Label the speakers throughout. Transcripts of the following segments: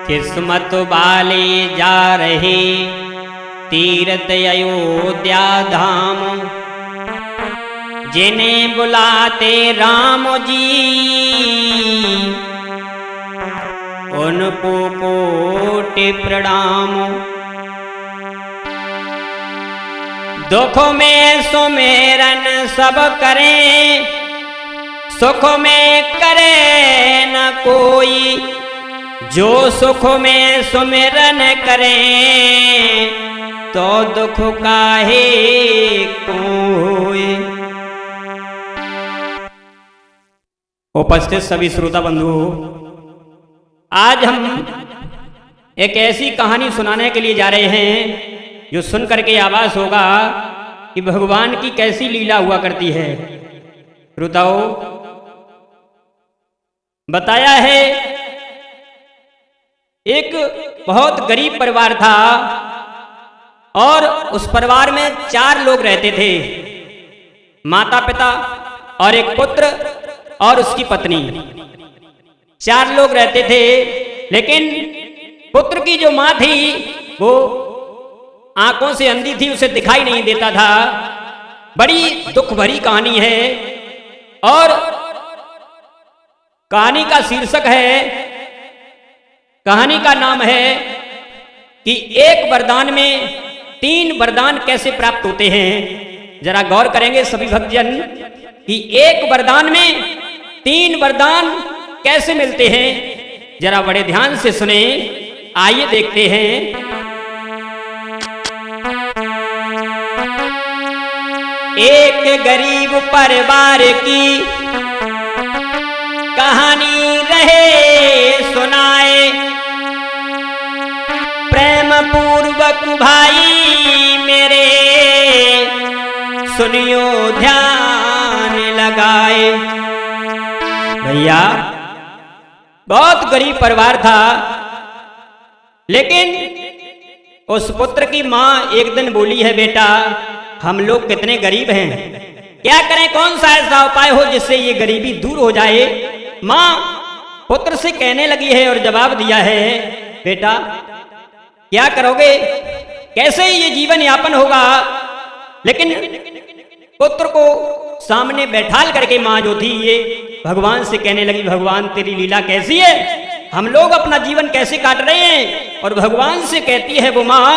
Speaker 1: किस्मत वाले जा रहे तीर्थ अयोध्या धाम, जिन्हें बुलाते राम जी उनको कोटि प्रणाम। दुख में सुमेरन सब करें, सुख में करे न कोई, जो सुख में सुमिरन करें तो दुख काहे कोई। उपस्थित सभी श्रोता बंधु, आज हम एक ऐसी कहानी सुनाने के लिए जा रहे हैं जो सुन करके आभास होगा कि भगवान की कैसी लीला हुआ करती है। श्रोताओ, बताया है एक बहुत गरीब परिवार था और उस परिवार में 4 लोग रहते थे, माता पिता और एक पुत्र और उसकी पत्नी। 4 लोग रहते थे, लेकिन पुत्र की जो मां थी वो आंखों से अंधी थी, उसे दिखाई नहीं देता था। बड़ी दुख भरी कहानी है और कहानी का शीर्षक है, कहानी का नाम है कि एक वरदान में 3 वरदान कैसे प्राप्त होते हैं। जरा गौर करेंगे सभी भक्तजन कि एक वरदान में 3 वरदान कैसे मिलते हैं। जरा बड़े ध्यान से सुने, आइए देखते हैं। एक गरीब परिवार की कहानी रहे सुनाए, प्रेम पूर्वक भाई मेरे सुनियो ध्यान लगाए। भैया, बहुत गरीब परिवार था, लेकिन उस पुत्र की मां एक दिन बोली है, बेटा हम लोग कितने गरीब हैं, क्या करें, कौन सा ऐसा उपाय हो जिससे ये गरीबी दूर हो जाए। मां पुत्र से कहने लगी है और जवाब दिया है, बेटा क्या करोगे, कैसे ये जीवन यापन होगा। लेकिन पुत्र को सामने बैठाल करके मां जो थी ये भगवान से कहने लगी, भगवान तेरी लीला कैसी है, हम लोग अपना जीवन कैसे काट रहे हैं। और भगवान से कहती है वो मां,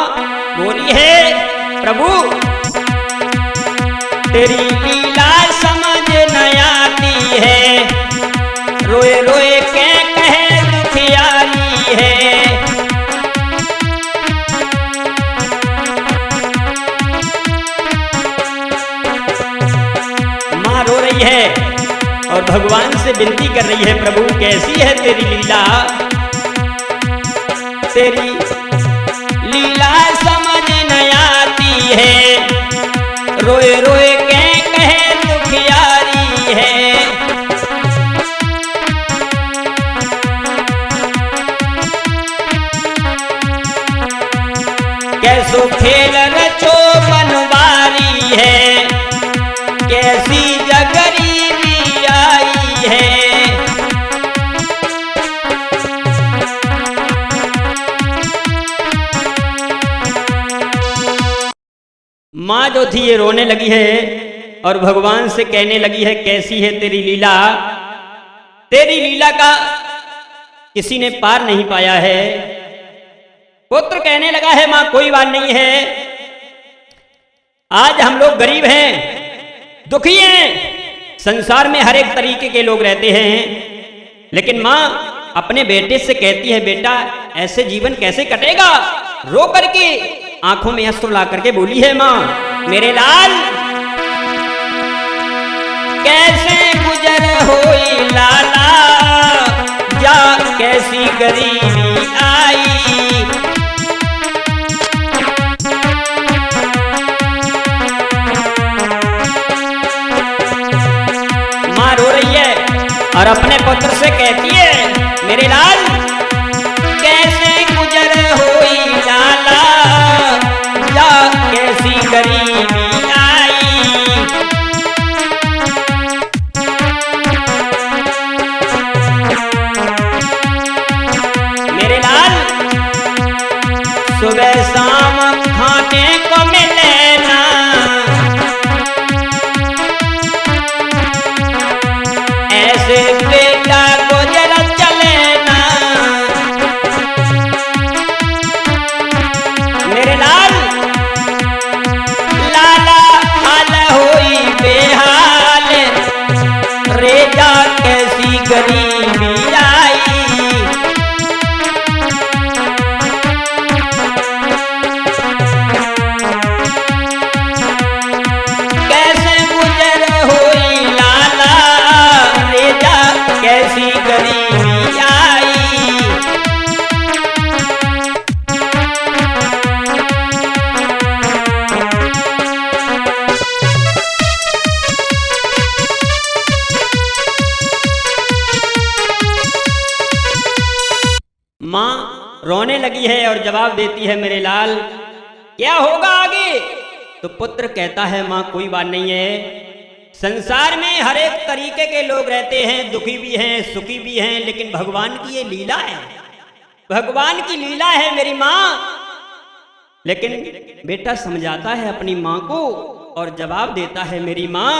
Speaker 1: बोली है, प्रभु तेरी लीला समझ न आती है, रोए रोए के कहे दुखियारी है। मां रो रही है और भगवान से विनती कर रही है, प्रभु कैसी है तेरी लीला, तेरी लीला समझ न आती है, रोए रोए के कहे दुखियारी है। कैसो खेल रचो बनवारी है, कैसी जगरीबी आई है। मां जो थी ये रोने लगी है और भगवान से कहने लगी है, कैसी है तेरी लीला, तेरी लीला का किसी ने पार नहीं पाया है। पुत्र कहने लगा है, मां कोई बात नहीं है, आज हम लोग गरीब हैं, दुखी हैं, संसार में हर एक तरीके के लोग रहते हैं, लेकिन मां अपने बेटे से कहती है, बेटा ऐसे जीवन कैसे कटेगा। रो करके आंखों में अश्रु ला करके बोली है मां, मेरे लाल कैसे गुजर होई लाला, जा कैसी गरीबी आई। मां रो रही है और अपने पुत्र से कहती है, मेरे लाल कैसे गुजर होई लाला, जा कैसी गरीबी आई। मेरे लाल खाने को मिले ना, ऐसे बेटा गुजर चले ना। मेरे लाल लाला हाल होई बेहाल, रेजा कैसी गरीबी आई। कैसे गुजर हुई लाला, रेजा कैसी गरीबी आई। माँ रोने लगी है और जवाब देती है, मेरे लाल क्या होगा आगे? तो पुत्र कहता है, माँ कोई बात नहीं है, संसार में हर एक तरीके के लोग रहते हैं, दुखी भी हैं, सुखी भी हैं, लेकिन भगवान की ये लीला है, भगवान की लीला है मेरी माँ। लेकिन बेटा समझाता है अपनी माँ को और जवाब देता है, मेरी माँ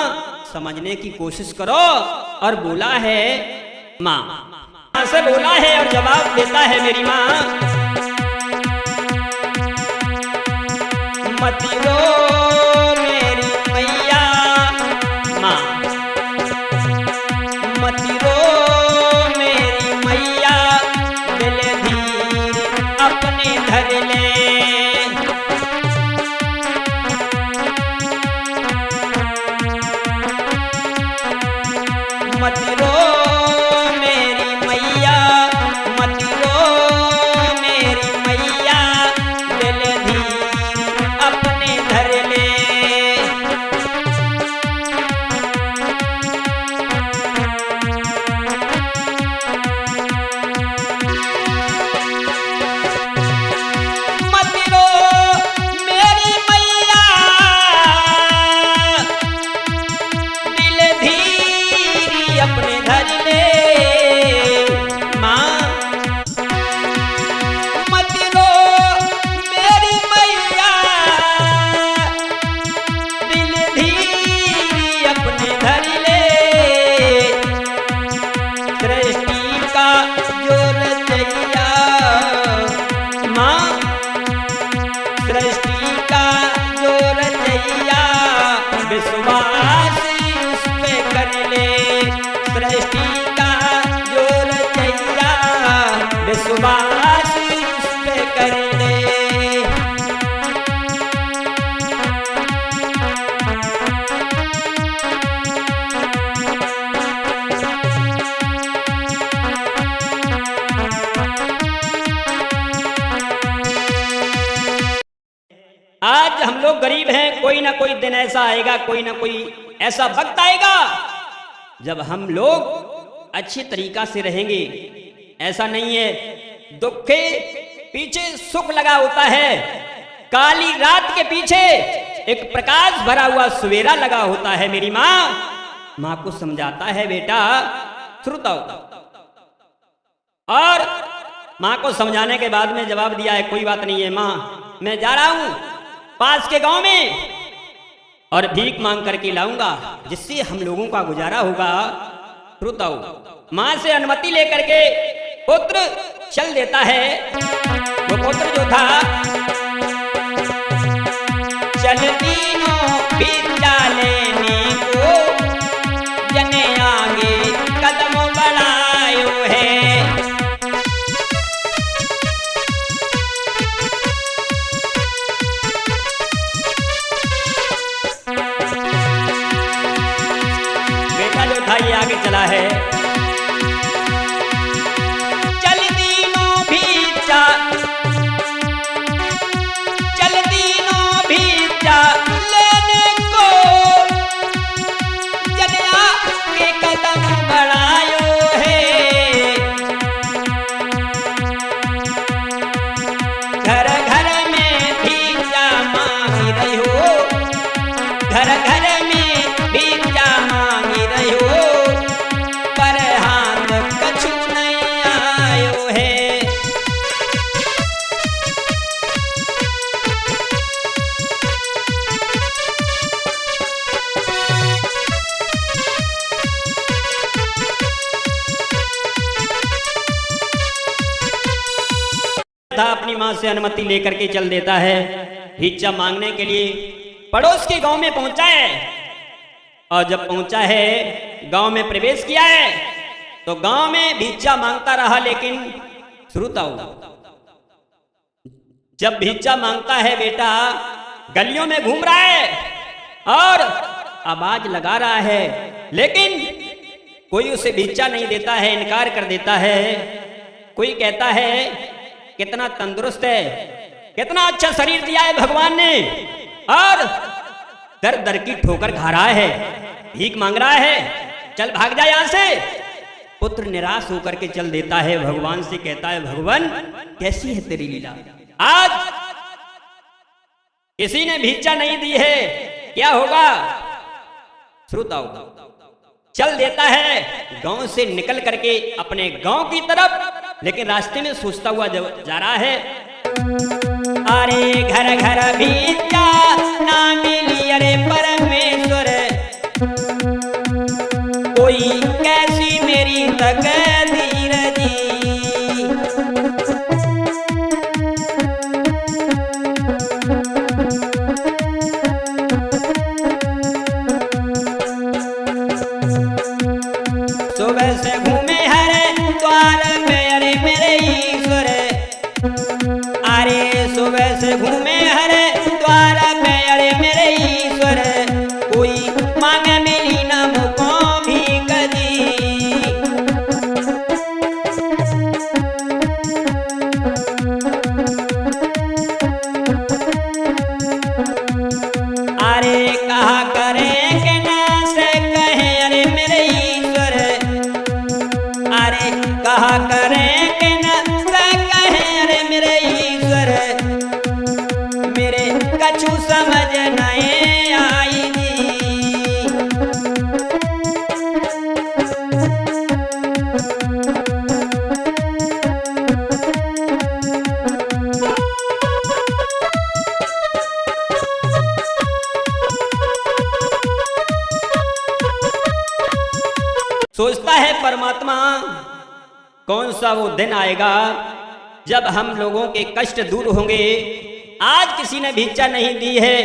Speaker 1: समझने की कोशिश करो। और बोला है, माँ से बोला है और जवाब देता है, मेरी माँ मत रो मेरी मैया, माँ मत रो मेरी मैया, दिल धीर अपने धर ले। मत रो मेरी मैया, मत रो मेरी मैया, दिल धीर अपने धर ले। मत रो मेरी मैया, दिल धीर अपने धर ले। माँ मत रो मेरी मैया, दिल धीर अपने धर ले। सृष्टि का जो रचैया, माँ सृष्टि का जो रचैया, विश्वास उस पे कर ले। सृष्टि का जो रचैया, विश्वास उस पे कर ले। आज हम लोग गरीब हैं, कोई ना कोई दिन ऐसा आएगा, कोई ना कोई ऐसा वक्त आएगा जब हम लोग अच्छी तरीका से रहेंगे। ऐसा नहीं है, दुख के पीछे सुख लगा होता है, काली रात के पीछे एक प्रकाश भरा हुआ सवेरा लगा होता है। मेरी माँ माँ को समझाता है, बेटा श्रुतौ। और माँ को समझाने के बाद में जवाब दिया है, कोई बात नहीं है माँ, मैं जा रहा हूं पास के गांव में और भीख मांग करके लाऊंगा, जिससे हम लोगों का गुजारा होगा। श्रुतौ माँ से अनुमति लेकर के पुत्र चल देता है। वो पुत्र जो था, चल तीनों विद्या लेने को, जने आगे कदम बढ़ायो है। बेटा जो था ये आगे चला है, चल तीनों भिक्षा था अपनी माँ से अनुमति लेकर के चल देता है भिक्षा मांगने के लिए। पड़ोस के गांव में पहुंचा है और जब पहुंचा है गांव में प्रवेश किया है तो गांव में भिक्षा मांगता रहा। लेकिन श्रोताओ, जब भिक्षा मांगता है बेटा गलियों में घूम रहा है और आवाज लगा रहा है, लेकिन कोई उसे भिक्षा नहीं देता है, इनकार कर देता है। कोई कहता है कितना तंदुरुस्त है, कितना अच्छा शरीर दिया है भगवान ने, और दर दर की ठोकर खा रहा है, भीख मांग रहा है, चल भाग जा यहां से। पुत्र निराश होकर के चल देता है, भगवान से कहता है भगवान कैसी है तेरी लीला, आज किसी ने भिक्षा नहीं दी है, क्या होगा। श्रोताओ, चल देता है गांव से निकल करके अपने गांव की तरफ, लेकिन रास्ते में सोचता हुआ जा रहा है, अरे घर घर भिक्षा ना मिली, अरे परमेश्वर कोई कैसी मेरी तकदीर जी। सुबह से घूमे हर द्वार में, अरे मेरे ईश्वर, अरे सुबह से घूमे हर द्वार में, अरे मेरे ईश्वर कोई मांग मिली न मुझको भी कदी। अरे कहा करें कि ना से कहें, अरे मेरे ईश्वर, अरे कहा करें कि ना से कहें, अरे मेरे ईश्वर मेरे कछु समझ नहीं आई जी। सोचता है परमात्मा कौन सा वो दिन आएगा जब हम लोगों के कष्ट दूर होंगे। आज किसी ने भिक्षा नहीं दी है,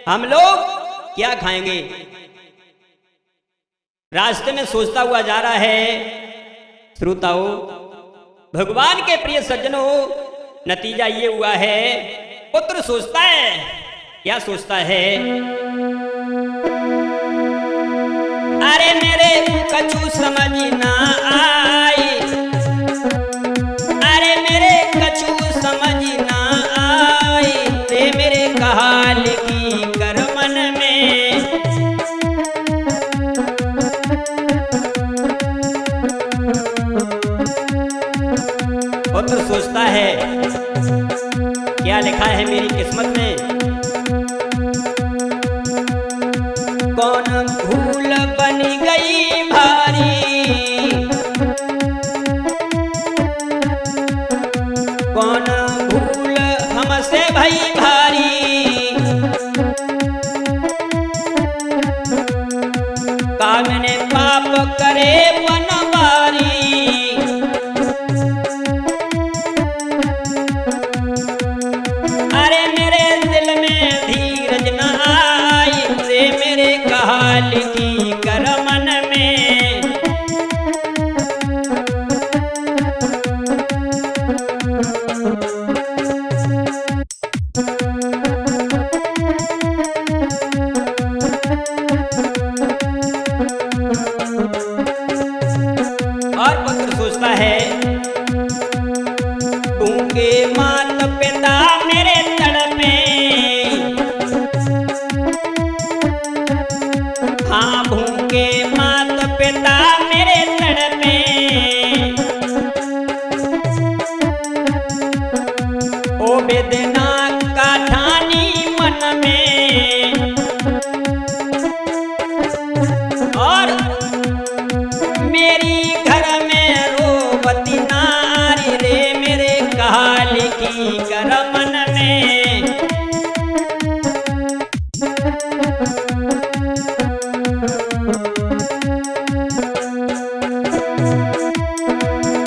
Speaker 1: हम लोग क्या खाएंगे। रास्ते में सोचता हुआ जा रहा है। श्रोताओ, भगवान के प्रिय सज्जनों, नतीजा ये हुआ है, पुत्र सोचता है, क्या सोचता है, अरे मेरे कछु समझ ना आई, अरे मेरे कछु समझ ना आई, रे मेरे कहाल की कर मन में। पुत्र सोचता है क्या लिखा है मेरी किस्मत में, कौन भूल बन गई भारी, कौन भूल हमसे भई भारी, कामने पाप करे बनवारी, अरे मेरे दिल में धीरज न आई, रे मेरे कहाल की कर मन में। और पुत्र सोचता है, गूंगे मात पिता मेरे तड़पे, हाँ भूखे मात पिता मेरे तड़पे, ओ वेदना का ठानी मन में, और मेरी घर में रोवती नारी, रे मेरे काल की कर मन में।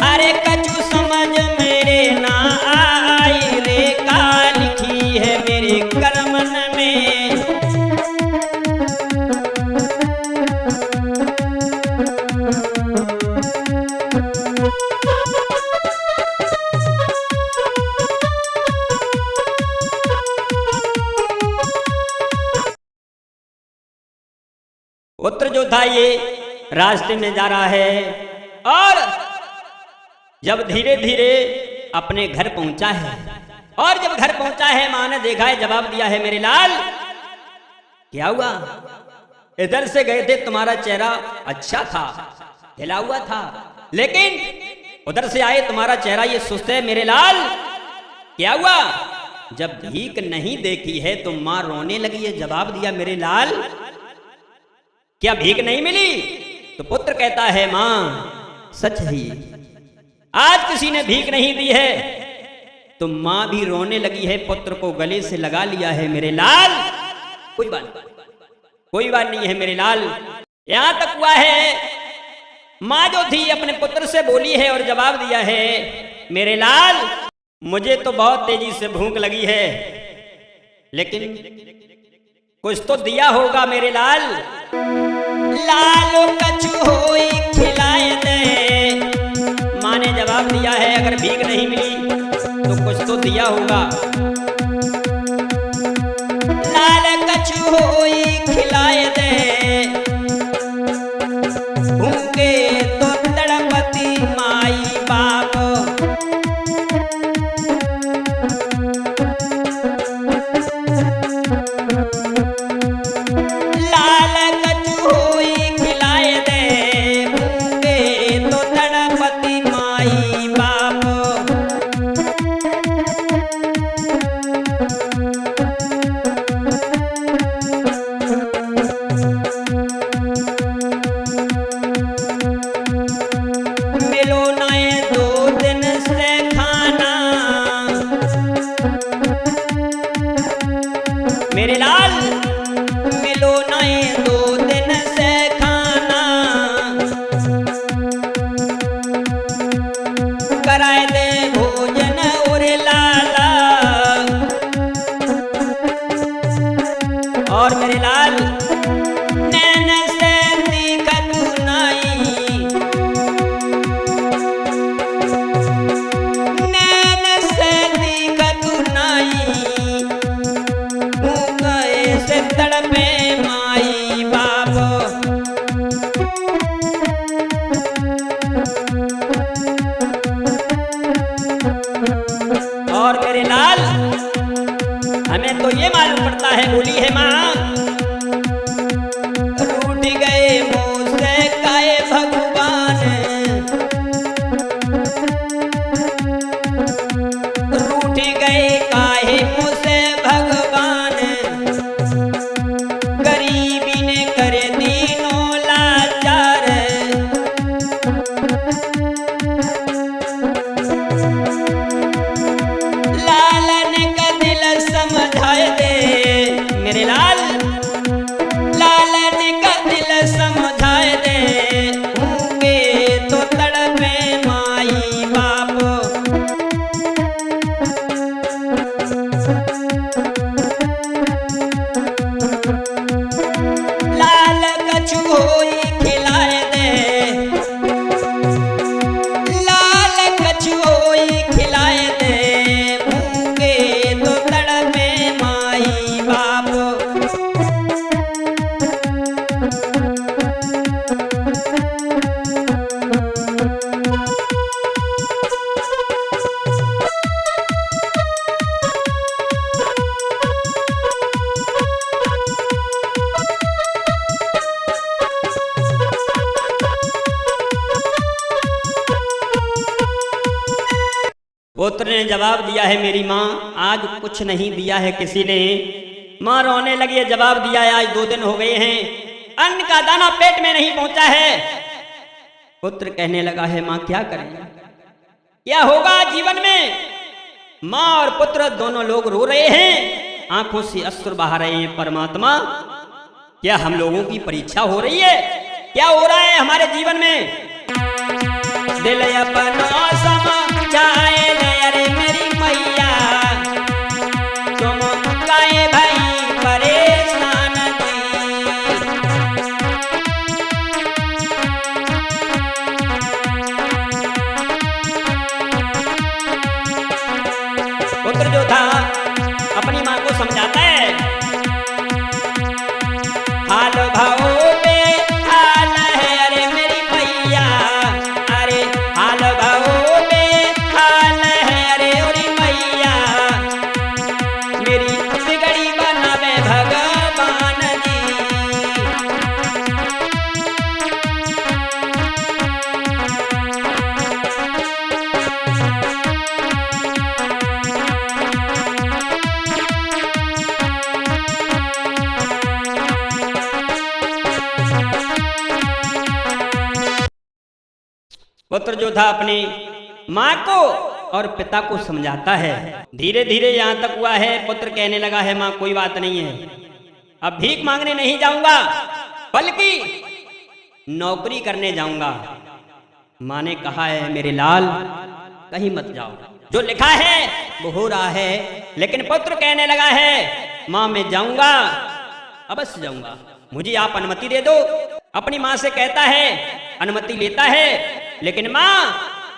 Speaker 1: अरे कछु समझ मेरे ना पुत्र जो था ये रास्ते में जा रहा है और जब धीरे धीरे अपने घर पहुंचा है और जब घर पहुंचा है मां ने देखा है, जवाब दिया है, मेरे लाल क्या हुआ? इधर से गए थे, तुम्हारा चेहरा अच्छा था, हिला हुआ था, लेकिन उधर से आए तुम्हारा चेहरा ये सुस्त है। मेरे लाल क्या हुआ? जब भीख नहीं देखी है तो मां रोने लगी है। जवाब दिया, मेरे लाल क्या भीख नहीं मिली? तो पुत्र कहता है, मां सच है, आज किसी ने भीख नहीं दी है। तो मां भी रोने लगी है, पुत्र को गले से लगा लिया है। मेरे लाल कोई बात नहीं है मेरे लाल। यहां तक हुआ है मां जो थी अपने पुत्र से बोली है और जवाब दिया है, मेरे लाल मुझे तो बहुत तेजी से भूख लगी है, लेकिन कुछ तो दिया होगा मेरे लाल। लालो कछु होई खिलाए दे। मां ने जवाब दिया है, अगर भीख नहीं मिली तो कुछ तो दिया होगा। लाल कछु होई खिलाए दे, भूखे तो तड़पती माई बाप। लाल कछु होई खिलाए दे, भूखे तो तड़पती माई बाप। मिलो नए 2 दिन से खाना, मेरे लाल मिलो नए 2 दिन से खाना। कराए दे भोजन और लाला, और मेरे लाल नैन से दिखत नहीं, नैन से दिखत नहीं, भूखे से तड़पे माई बाप। और मेरे लाल हमें तो ये मालूम पड़ता है, बोली है मां, रूठ गए मुंह से काए भगवान, रूठ गए काहे मुंह से भगवान। गरीबी ने करे दीनों लाचार, लालन का दिल समझाए दे, मेरे लाल लालन का दिल समझाए दे, भूखे तो तड़पे माई बाप। लाल कछु होई खिलाए दे, लाल कछु होई खिलाए दे, भूखे तो तड़पे माई बाप। पुत्र ने जवाब दिया है, मेरी माँ आज कुछ नहीं दिया है किसी ने। माँ रोने लगी है, जवाब दिया है, आज 2 दिन हो गए हैं, अन्न का दाना पेट में नहीं पहुंचा है। पुत्र कहने लगा है, माँ क्या करें, क्या होगा जीवन में? माँ और पुत्र दोनों लोग रो रहे हैं, आंखों से अश्रु बहा रहे हैं। परमात्मा क्या हम लोगों की परीक्षा हो रही है? क्या हो रहा है हमारे जीवन में? दिल अपना समझाए ले, अरे मेरी मैया तुम काहे भाई परेशान दी। पुत्र जो था अपनी मां को समझाता है, हाल भाव पे पुत्र जो था अपने माँ को और पिता को समझाता है। धीरे धीरे यहाँ तक हुआ है, पुत्र कहने लगा है माँ कोई बात नहीं है, अब भीख मांगने नहीं जाऊंगा बल्कि नौकरी करने जाऊंगा। माँ ने कहा है मेरे लाल कहीं मत जाओ, जो लिखा है वो हो रहा है। लेकिन पुत्र कहने लगा है माँ मैं जाऊंगा, अवश्य जाऊंगा, मुझे आप अनुमति दे दो। अपनी माँ से कहता है, अनुमति लेता है, लेकिन माँ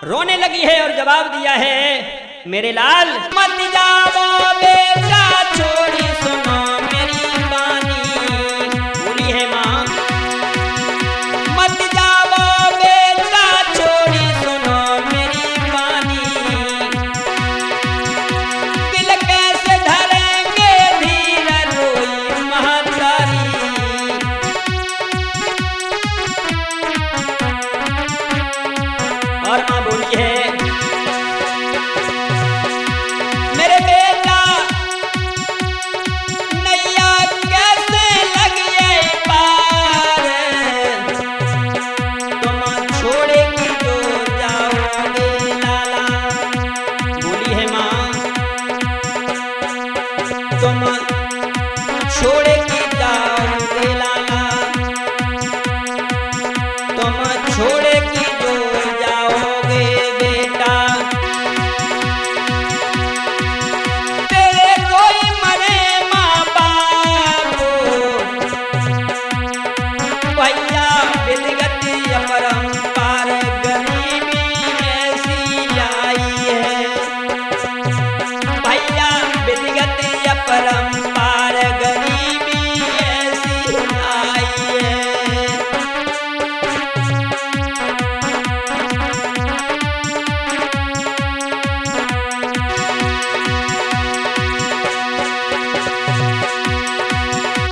Speaker 1: रोने लगी है और जवाब दिया है मेरे लाल मत जाओ बेटा छोड़ी सुनो मेरी बानी। बोली है माँ मत जाओ बेटा छोड़ी सुनो मेरी बानी, दिल कैसे धरेंगे धीर रोई महतारी। और माँ बोली है मेरे बेटा नैया कैसे लगी पार, तुम छोड़ेगी तो जाओगे लाला। बोली है माँ तुम छोड़ेगी जाओगे लाला, तुम छोड़ेगी तो जाओगे बेटा। तेरे कोई मरे माँ बाप भैया विधिगति अपरंपार, गरीबी ऐसी आई है भैया विधिगति अपरंपार, गरीबी ऐसी आई है।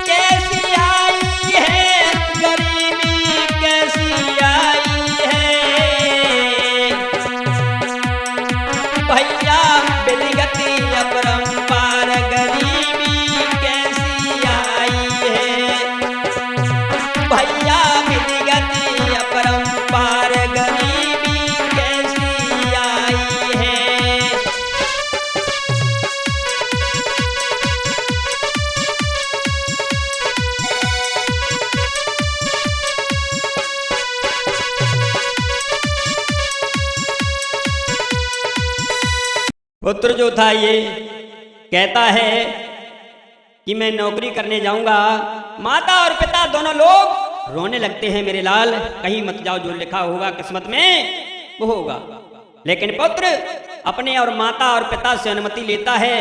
Speaker 1: कैसी आई है गरीबी कैसी आई है भैया विधिगति अपरंपार, गरीबी कैसी आई है भैया विधिगति अपरंपार, गरीबी कैसी आई है। पुत्र जो था ये कहता है कि मैं नौकरी करने जाऊंगा। माता और पिता दोनों लोग रोने लगते हैं मेरे लाल कहीं मत जाओ, जो लिखा होगा किस्मत में वो होगा। लेकिन पुत्र अपने और माता और पिता से अनुमति लेता है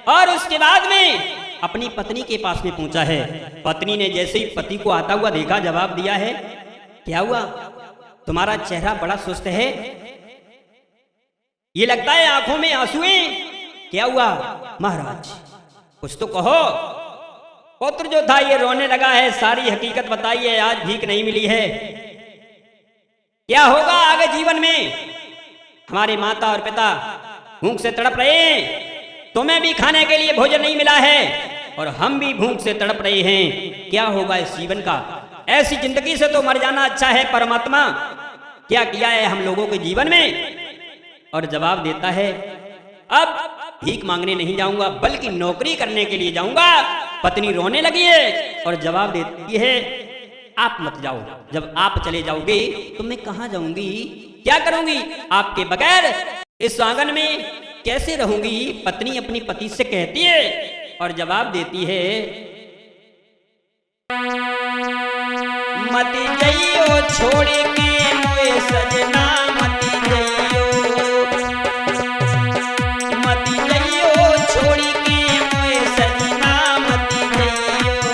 Speaker 1: और उसके बाद में अपनी पत्नी के पास में पहुंचा है। पत्नी ने जैसे ही पति को आता हुआ देखा, जवाब दिया है क्या हुआ, तुम्हारा चेहरा बड़ा सुस्त है, ये लगता है आंखों में आंसू हैं, क्या हुआ महाराज कुछ तो कहो। पुत्र जो था ये रोने लगा है, सारी हकीकत बताइए, आज भीख नहीं मिली है, क्या होगा आगे जीवन में। हमारे माता और पिता भूख से तड़प रहे हैं, तुम्हें भी खाने के लिए भोजन नहीं मिला है और हम भी भूख से तड़प रहे हैं, क्या होगा इस जीवन का। ऐसी जिंदगी से तो मर जाना अच्छा है। परमात्मा क्या किया है हम लोगों के जीवन में। और जवाब देता है अब भीख मांगने नहीं जाऊंगा बल्कि नौकरी करने के लिए जाऊंगा। पत्नी रोने लगी है और जवाब देती है आप मत जाओ, जब आप चले जाओगे तो मैं कहां जाऊंगी, क्या करूंगी, आपके बगैर इस आंगन में कैसे रहूंगी। पत्नी अपनी पति से कहती है और जवाब देती है मत जाइयो छोड़ के मोए सजना, मत जाइयो छोड़ के मोए सजना, मत जाइयो।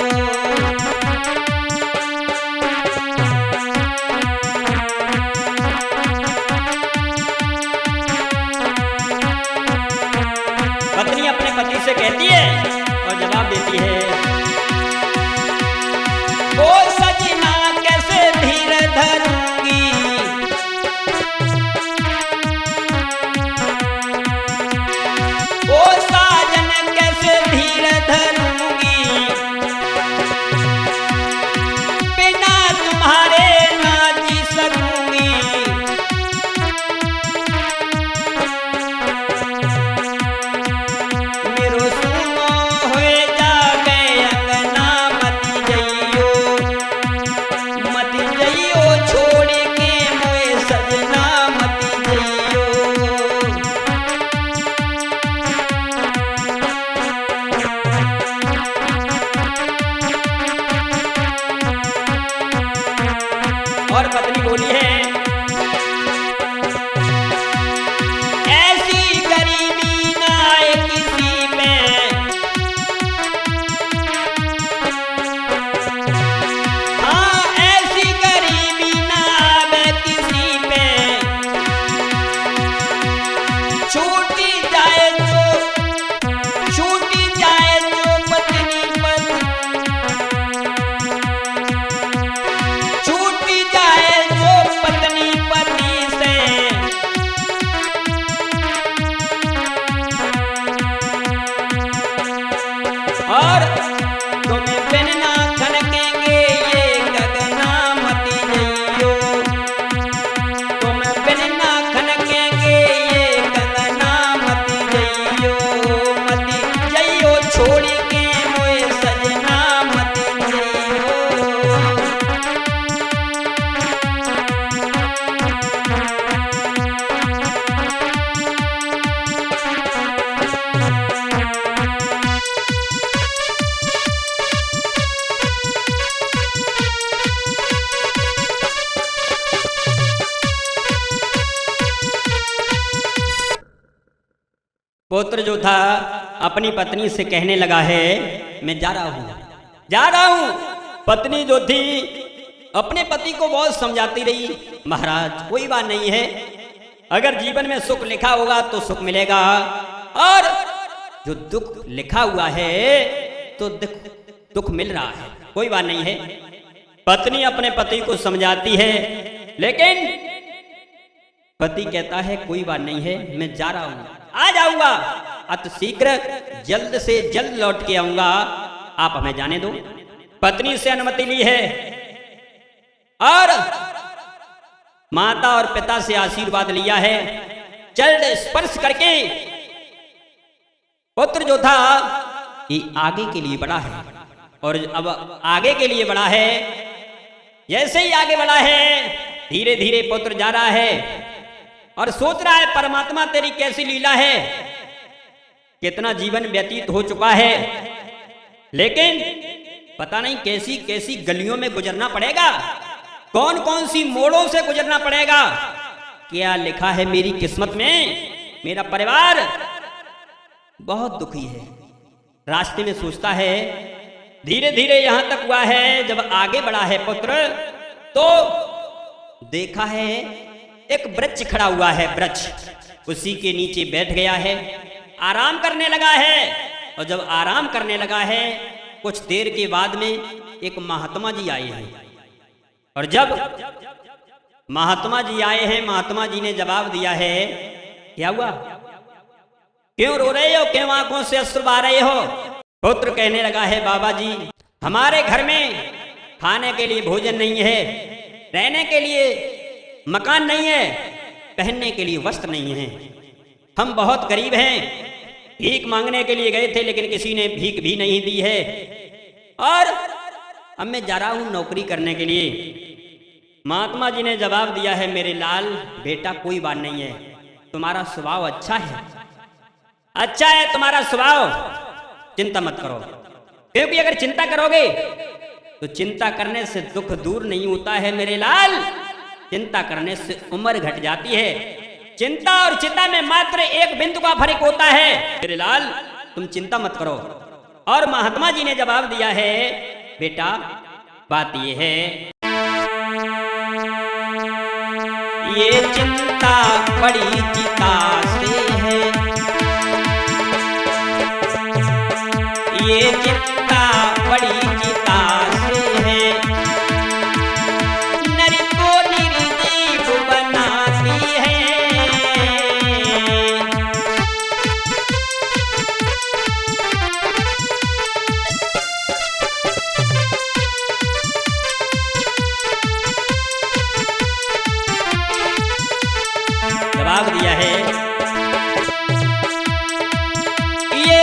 Speaker 1: पत्नी अपने पति से कहती है और जवाब देती है ओ सजना कैसे धीर धरूंगी, ओ साजन कैसे धीर धरूंगी, बिना तुम्हारे ना जी सकूंगी। पुत्र जो था अपनी पत्नी से कहने लगा है मैं जा रहा हूं। पत्नी जो थी अपने पति को बहुत समझाती रही, महाराज कोई बात नहीं है, अगर जीवन में सुख लिखा होगा तो सुख मिलेगा, और जो दुख लिखा हुआ है तो दुख मिल रहा है, कोई बात नहीं है। पत्नी अपने पति को समझाती है, लेकिन पति कहता है कोई बात नहीं है, मैं जा रहा हूं, आ जाऊंगा अति शीघ्र, जल्द से जल्द लौट के आऊंगा, आप हमें जाने दो। पत्नी से अनुमति ली है और माता और पिता से आशीर्वाद लिया है। चरण स्पर्श करके पुत्र जो था ये आगे के लिए बढ़ा है, और अब आगे के लिए बढ़ा है। जैसे ही आगे बढ़ा है धीरे धीरे पुत्र जा रहा है और सोच रहा है परमात्मा तेरी कैसी लीला है, कितना जीवन व्यतीत हो चुका है, लेकिन पता नहीं कैसी कैसी गलियों में गुजरना पड़ेगा, कौन कौन सी मोड़ों से गुजरना पड़ेगा, क्या लिखा है मेरी किस्मत में। मेरा परिवार बहुत दुखी है। रास्ते में सोचता है, धीरे धीरे यहां तक हुआ है, जब आगे बढ़ा है पुत्र तो देखा है एक वृक्ष खड़ा हुआ है, वृक्ष, उसी के नीचे बैठ गया है, आराम करने लगा है। और जब आराम करने लगा है कुछ देर के बाद में एक महात्मा जी आए हैं, और जब महात्मा जी आए हैं, महात्मा जी ने जवाब दिया है, क्या हुआ, क्यों रो रहे हो, क्यों आंखों से अश्रु आ रहे हो। पुत्र कहने लगा है, बाबा जी हमारे घर में खाने के लिए भोजन नहीं है, रहने के लिए मकान नहीं है, पहनने के लिए वस्त्र नहीं है, हम बहुत गरीब हैं, भीख मांगने के लिए गए थे लेकिन किसी ने भीख भी नहीं दी है, और अब मैं जा रहा हूं नौकरी करने के लिए। महात्मा जी ने जवाब दिया है, मेरे लाल बेटा कोई बात नहीं है, तुम्हारा स्वभाव अच्छा है तुम्हारा स्वभाव, चिंता मत करो, क्योंकि अगर चिंता करोगे तो चिंता करने से दुख दूर नहीं होता है मेरे लाल, चिंता करने से उम्र घट जाती है। चिंता और चिंता में मात्र एक बिंदु का फर्क होता है मेरे लाल, तुम चिंता मत करो। और महात्मा जी ने जवाब दिया है, बेटा बात ये है, ये चिंता बड़ी चिता से है, ये चिंता बड़ी चिता से है, नर को निर्जीव बनाती है। जवाब दिया है, ये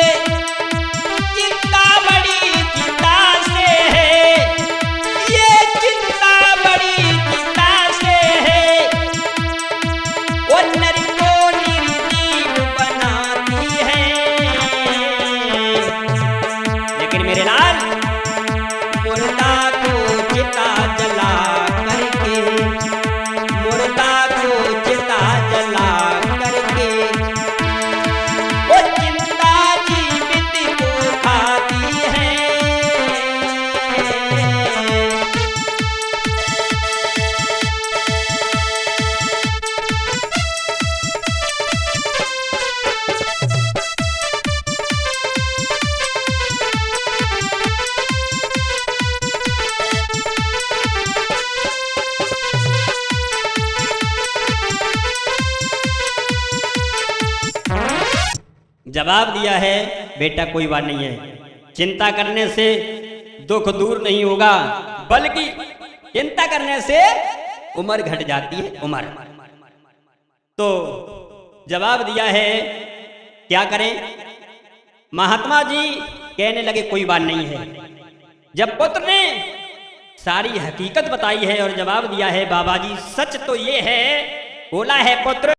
Speaker 1: चिंता बड़ी चिंता से है, ये चिंता बड़ी चिंता से है, वो नर को निर्जीव बनाती है। लेकिन मेरे लाल मुर्दा को चिता जला करके, मुर्दा को चिता जला करके वो चिंता जीवित को खाती है। जवाब दिया है, बेटा कोई बात नहीं है, चिंता करने से दुख दूर नहीं होगा, बल्कि चिंता करने से उम्र घट जाती है, उम्र। तो जवाब दिया है, क्या करें। महात्मा जी कहने लगे कोई बात नहीं है। जब पुत्र ने सारी हकीकत बताई है और जवाब दिया है, बाबा जी सच तो ये है, बोला है पुत्र